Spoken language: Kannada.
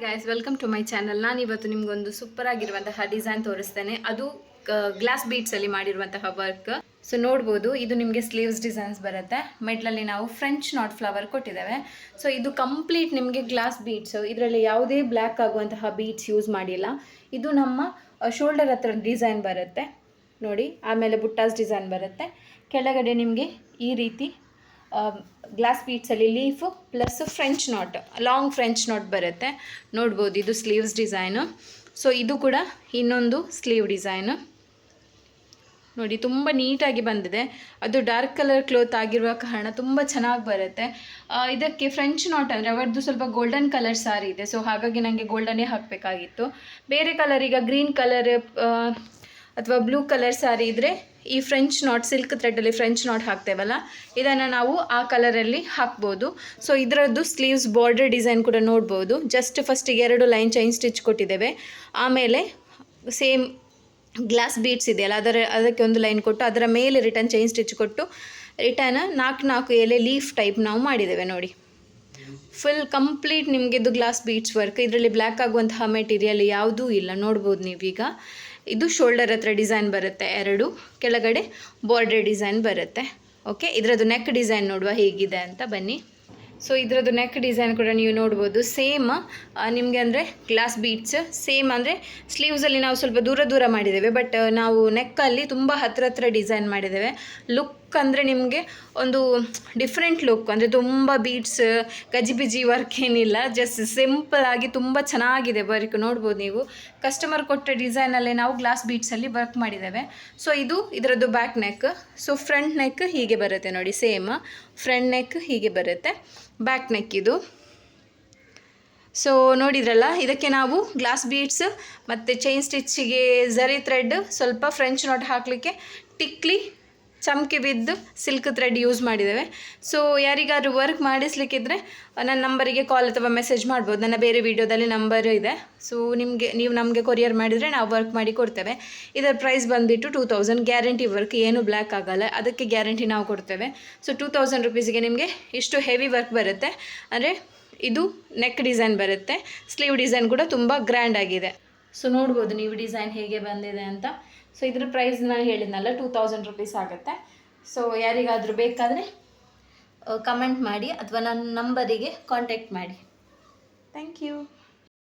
Guys, welcome to my channel. ನಾನು ಇವತ್ತು ನಿಮ್ಗೊಂದು ಸೂಪರ್ ಆಗಿರುವಂತಹ ಡಿಸೈನ್ ತೋರಿಸ್ತೇನೆ. ಅದು ಗ್ಲಾಸ್ ಬೀಡ್ಸ್ ಅಲ್ಲಿ ಮಾಡಿರುವಂತಹ ವರ್ಕ್. ಸೊ ನೋಡ್ಬೋದು, ಇದು ನಿಮಗೆ ಸ್ಲೀವ್ಸ್ ಡಿಸೈನ್ಸ್ ಬರುತ್ತೆ. ಮಿಡ್ಲಲ್ಲಿ ನಾವು ಫ್ರೆಂಚ್ ನಾಟ್ ಫ್ಲವರ್ ಕೊಟ್ಟಿದ್ದೇವೆ. ಸೊ ಇದು ಕಂಪ್ಲೀಟ್ ನಿಮಗೆ ಗ್ಲಾಸ್ ಬೀಡ್ಸ್. ಇದರಲ್ಲಿ ಯಾವುದೇ ಬ್ಲ್ಯಾಕ್ ಆಗುವಂತಹ ಬೀಡ್ಸ್ ಯೂಸ್ ಮಾಡಿಲ್ಲ. ಇದು ನಮ್ಮ ಶೋಲ್ಡರ್ ಹತ್ರ ಡಿಸೈನ್ ಬರುತ್ತೆ ನೋಡಿ. ಆಮೇಲೆ ಬುಟ್ಟಾಸ್ ಡಿಸೈನ್ ಬರುತ್ತೆ. ಕೆಳಗಡೆ ನಿಮಗೆ ಈ ರೀತಿ ಗ್ಲಾಸ್ ಬೀಡ್ಸಲ್ಲಿ leaf plus French knot, long French knot ಬರುತ್ತೆ. ನೋಡ್ಬೋದು, ಇದು ಸ್ಲೀವ್ಸ್ ಡಿಸೈನು. ಸೊ ಇದು ಕೂಡ ಇನ್ನೊಂದು ಸ್ಲೀವ್ ಡಿಸೈನು ನೋಡಿ. ತುಂಬ ನೀಟಾಗಿ ಬಂದಿದೆ. ಅದು ಡಾರ್ಕ್ ಕಲರ್ ಕ್ಲೋತ್ ಆಗಿರುವ ಕಾರಣ ತುಂಬ ಚೆನ್ನಾಗಿ ಬರುತ್ತೆ. ಇದಕ್ಕೆ ಫ್ರೆಂಚ್ ನಾಟ್ ಅಂದರೆ ಅವರದ್ದು ಸ್ವಲ್ಪ ಗೋಲ್ಡನ್ ಕಲರ್ ಸಾರಿ ಇದೆ. ಸೊ ಹಾಗಾಗಿ ನನಗೆ ಗೋಲ್ಡನ್ನೇ ಹಾಕಬೇಕಾಗಿತ್ತು. ಬೇರೆ ಕಲರ್, ಈಗ ಗ್ರೀನ್ ಕಲರ್ ಅಥವಾ ಬ್ಲೂ ಕಲರ್ ಸಾರಿ ಇದ್ದರೆ ಈ ಫ್ರೆಂಚ್ ನಾಟ್, ಸಿಲ್ಕ್ ಥ್ರೆಡ್ಡಲ್ಲಿ ಫ್ರೆಂಚ್ ನಾಟ್ ಹಾಕ್ತೇವಲ್ಲ, ಇದನ್ನು ನಾವು ಆ ಕಲರಲ್ಲಿ ಹಾಕ್ಬೋದು. ಸೊ ಇದರದ್ದು ಸ್ಲೀವ್ಸ್ ಬಾರ್ಡರ್ ಡಿಸೈನ್ ಕೂಡ ನೋಡ್ಬೋದು. ಜಸ್ಟ್ ಫಸ್ಟಿಗೆ 2 ಲೈನ್ ಚೈನ್ ಸ್ಟಿಚ್ ಕೊಟ್ಟಿದ್ದೇವೆ. ಆಮೇಲೆ ಸೇಮ್ ಗ್ಲಾಸ್ ಬೀಡ್ಸ್ ಇದೆಯಲ್ಲ, ಅದಕ್ಕೆ ಒಂದು ಲೈನ್ ಕೊಟ್ಟು ಅದರ ಮೇಲೆ ರಿಟರ್ನ್ ಚೈನ್ ಸ್ಟಿಚ್ ಕೊಟ್ಟು ರಿಟರ್ನ್ 4 ಎಲೆ ಲೀಫ್ ಟೈಪ್ ನಾವು ಮಾಡಿದ್ದೇವೆ ನೋಡಿ. ಫುಲ್ ಕಂಪ್ಲೀಟ್ ನಿಮಗೆ ಇದು ಗ್ಲಾಸ್ ಬೀಡ್ಸ್ ವರ್ಕ್. ಇದರಲ್ಲಿ ಬ್ಲ್ಯಾಕ್ ಆಗುವಂತಹ ಮೆಟೀರಿಯಲ್ ಯಾವುದೂ ಇಲ್ಲ. ನೋಡ್ಬೋದು ನೀವೀಗ. ಇದು ಶೋಲ್ಡರ್ ಹತ್ರ ಡಿಸೈನ್ ಬರುತ್ತೆ 2, ಕೆಳಗಡೆ ಬಾರ್ಡರ್ ಡಿಸೈನ್ ಬರುತ್ತೆ. ಓಕೆ, ಇದರದ್ದು ನೆಕ್ ಡಿಸೈನ್ ನೋಡುವ ಹೇಗಿದೆ ಅಂತ ಬನ್ನಿ. ಸೊ ಇದರದ್ದು ನೆಕ್ ಡಿಸೈನ್ ಕೂಡ ನೀವು ನೋಡ್ಬೋದು. ಸೇಮ್ ನಿಮಗೆ ಅಂದರೆ ಗ್ಲಾಸ್ ಬೀಡ್ಸ್ ಸೇಮ್, ಅಂದರೆ ಸ್ಲೀವ್ಸಲ್ಲಿ ನಾವು ಸ್ವಲ್ಪ ದೂರ ಮಾಡಿದ್ದೇವೆ. ಬಟ್ ನಾವು ನೆಕ್ಕಲ್ಲಿ ತುಂಬ ಹತ್ರ ಡಿಸೈನ್ ಮಾಡಿದ್ದೇವೆ. ಲುಕ್ ಅಂದರೆ ನಿಮಗೆ ಒಂದು ಡಿಫ್ರೆಂಟ್ ಲುಕ್, ಅಂದರೆ ತುಂಬ ಬೀಡ್ಸ್ ಗಜಿಬಿಜಿ ವರ್ಕ್ ಏನಿಲ್ಲ. ಜಸ್ಟ್ ಸಿಂಪಲ್ ಆಗಿ ತುಂಬ ಚೆನ್ನಾಗಿದೆ ವರ್ಕ್. ನೋಡ್ಬೋದು ನೀವು, ಕಸ್ಟಮರ್ ಕೊಟ್ಟ ಡಿಸೈನಲ್ಲೇ ನಾವು ಗ್ಲಾಸ್ ಬೀಡ್ಸಲ್ಲಿ ವರ್ಕ್ ಮಾಡಿದ್ದೇವೆ. ಸೊ ಇದು ಇದರದ್ದು back neck. So front neck ಹೀಗೆ ಬರುತ್ತೆ ನೋಡಿ. ಸೇಮ್ ಫ್ರಂಟ್ ನೆಕ್ ಹೀಗೆ ಬರುತ್ತೆ, ಬ್ಯಾಕ್ ನೆಕ್ ಇದು. ಸೊ ನೋಡಿದ್ರಲ್ಲ, ಇದಕ್ಕೆ ನಾವು ಗ್ಲಾಸ್ ಬೀಡ್ಸ್ ಮತ್ತು ಚೈನ್ ಸ್ಟಿಚ್ಚಿಗೆ ಝರಿ ಥ್ರೆಡ್, ಸ್ವಲ್ಪ ಫ್ರೆಂಚ್ ನಾಟ್ ಹಾಕಲಿಕ್ಕೆ ಟಿಕ್ಲಿ, ಚಮಕಿ ಬಿದ್ದು ಸಿಲ್ಕ್ ಥ್ರೆಡ್ ಯೂಸ್ ಮಾಡಿದ್ದೇವೆ. ಸೊ ಯಾರಿಗಾದ್ರೂ ವರ್ಕ್ ಮಾಡಿಸ್ಲಿಕ್ಕಿದ್ರೆ ನನ್ನ ನಂಬರಿಗೆ ಕಾಲ್ ಅಥವಾ ಮೆಸೇಜ್ ಮಾಡ್ಬೋದು. ನನ್ನ ಬೇರೆ ವೀಡಿಯೋದಲ್ಲಿ ನಂಬರ್ ಇದೆ. ಸೊ ನೀವು ನಮಗೆ ಕೊರಿಯರ್ ಮಾಡಿದರೆ ನಾವು ವರ್ಕ್ ಮಾಡಿ ಕೊಡ್ತೇವೆ. ಇದರ ಪ್ರೈಸ್ ಬಂದುಬಿಟ್ಟು 2000. ಗ್ಯಾರಂಟಿ ವರ್ಕ್, ಏನು ಬ್ಲ್ಯಾಕ್ ಆಗೋಲ್ಲ, ಅದಕ್ಕೆ ಗ್ಯಾರಂಟಿ ನಾವು ಕೊಡ್ತೇವೆ. ಸೊ 2000 ರುಪೀಸಿಗೆ ನಿಮಗೆ ಇಷ್ಟು ಹೆವಿ ವರ್ಕ್ ಬರುತ್ತೆ. ಅಂದರೆ ಇದು ನೆಕ್ ಡಿಸೈನ್ ಬರುತ್ತೆ. ಸ್ಲೀವ್ ಡಿಸೈನ್ ಕೂಡ ತುಂಬ ಗ್ರ್ಯಾಂಡ್ ಆಗಿದೆ. ಸೊ ನೋಡ್ಬೋದು ನೀವು ಡಿಸೈನ್ ಹೇಗೆ ಬಂದಿದೆ ಅಂತ. ಸೊ ಇದ್ರ ಪ್ರೈಸ್ ನಾನು ಹೇಳಿದ್ನಲ್ಲ, 2000 ರುಪೀಸ್ ಆಗುತ್ತೆ. ಸೊ ಯಾರಿಗಾದರೂ ಬೇಕಾದರೆ ಕಮೆಂಟ್ ಮಾಡಿ ಅಥವಾ ನನ್ನ ನಂಬರಿಗೆ ಕಾಂಟ್ಯಾಕ್ಟ್ ಮಾಡಿ. Thank you.